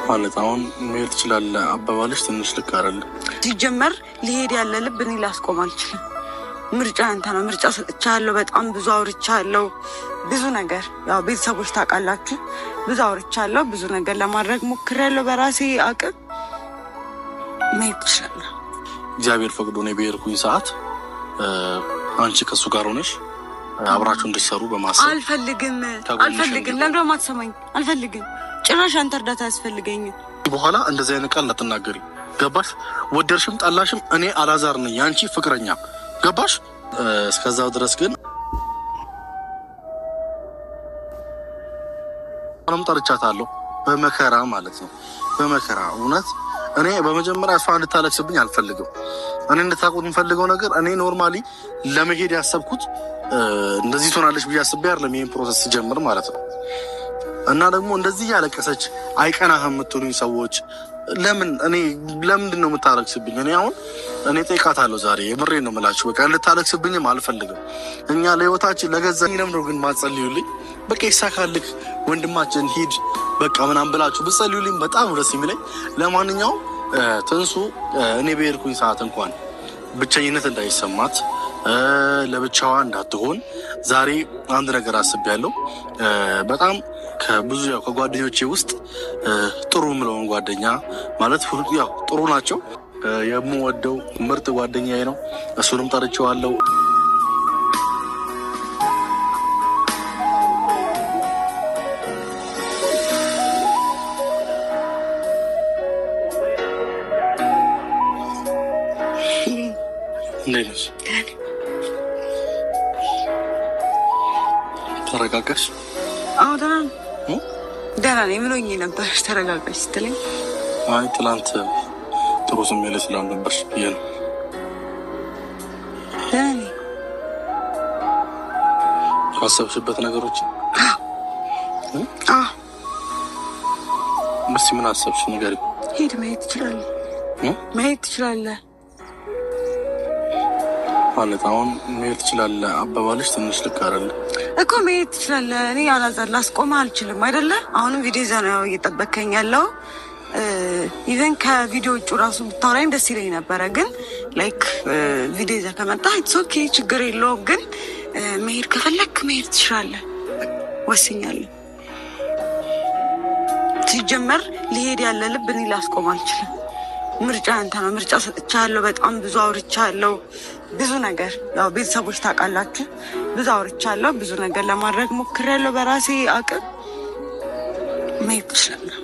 ማለት አሁን መሄድ ትችላለህ አባባልሽ ትንሽ ልክ አይደለ። ሲጀመር ሊሄድ ያለ ልብ እኔ ላስቆም አልችልም። ምርጫ አንተ ነው። ምርጫ ሰጥቻለሁ። በጣም ብዙ አውርቻለሁ። ብዙ ነገር ያው ቤተሰቦች ታውቃላችሁ። ብዙ አውርቻለሁ። ብዙ ነገር ለማድረግ ሞክሬያለሁ በራሴ አቅም። መሄድ ትችላለህ። እግዚአብሔር ፈቅዶ ነው በሄድኩኝ ሰዓት አንቺ ከሱ ጋር ሆነሽ አብራችሁ እንድትሰሩ በማሰብ አልፈልግም። ለምን ደግሞ አትሰማኝ? አልፈልግም። ጭራሽ አንተ እርዳታ ያስፈልገኝ። በኋላ እንደዚህ አይነት ቃል እንዳትናገሪ ገባሽ? ወደድሽም ጠላሽም እኔ አላዛር ነኝ ያንቺ ፍቅረኛ ገባሽ? እስከዛው ድረስ ግን አሁንም ጠርቻታለሁ በመከራ ማለት ነው። በመከራ እውነት እኔ በመጀመሪያ እሷ እንድታለቅስብኝ አልፈልግም። እኔ እንድታውቁት የምፈልገው ነገር እኔ ኖርማሊ ለመሄድ ያሰብኩት እንደዚህ ትሆናለች ብዬ አስቤ አይደለም ይሄን ፕሮሰስ ሲጀምር ማለት ነው። እና ደግሞ እንደዚህ ያለቀሰች አይቀናህም የምትሉኝ ሰዎች ለምንድን ነው የምታለቅስብኝ? እኔ ጠይቃታለሁ ዛሬ የምሬን ነው የምላችሁ። በቃ እንድታለቅስብኝም አልፈልግም። እኛ ለህይወታችን ለገዛኝ ነው ግን ማጸልዩልኝ። በቃ ይሳካልክ ወንድማችን ሂድ በቃ ምናምን ብላችሁ ብትጸልዩልኝ በጣም ደስ የሚለኝ። ለማንኛውም ትንሱ እኔ በሄድኩኝ ሰዓት እንኳን ብቸኝነት እንዳይሰማት ለብቻዋ እንዳትሆን ዛሬ አንድ ነገር አስቤያለሁ። በጣም ከብዙ ከጓደኞቼ ውስጥ ጥሩ የምለውን ጓደኛ ማለት ጥሩ ናቸው። የምወደው ምርጥ ጓደኛዬ ነው። እሱንም ጠርቼዋለሁ። እንዴት ነሽ? ተረጋጋሽ? አዎ ደህና ነኝ። ምን ሆኜ ነበር ተረጋጋሽ ስትለኝ? አይ ትላንት ጥሩ ስሜት ላይ ስላልነበርሽ ብዬ ነው። ደህና ነኝ። ካሰብሽበት ነገሮች እስኪ ምን አሰብሽ ንገሪኝ። ሂድ፣ መሄድ ትችላለህ። መሄድ ትችላለህ ማለት አሁን መሄድ ትችላለህ አባባልሽ ትንሽ ልክ አይደለ እኮ። መሄድ ትችላለህ። እኔ አላዛር ላስቆምህ አልችልም አይደለ? አሁንም ቪዲዮ ይዘህ ነው እየጠበከኝ ያለው። ኢቨን ከቪዲዮ ውጭ ራሱ ብታወራኝ ደስ ይለኝ ነበረ፣ ግን ላይክ ቪዲዮ ይዘህ ከመጣህ ኢትስ ኦኬ፣ ችግር የለውም። ግን መሄድ ከፈለክ መሄድ ትችላለህ። ወስኛለሁ። ሲጀመር ሊሄድ ያለ ልብ እኔ ላስቆም አልችልም። ምርጫ አንተ ነው። ምርጫ ሰጥቻለሁ። በጣም ብዙ አውርቻለሁ። ብዙ ነገር ያው ቤተሰቦች ታውቃላችሁ። ብዙ አውርቻለሁ። ብዙ ነገር ለማድረግ ሞክሬያለሁ በራሴ አቅም። መሄድ ትችላለህ።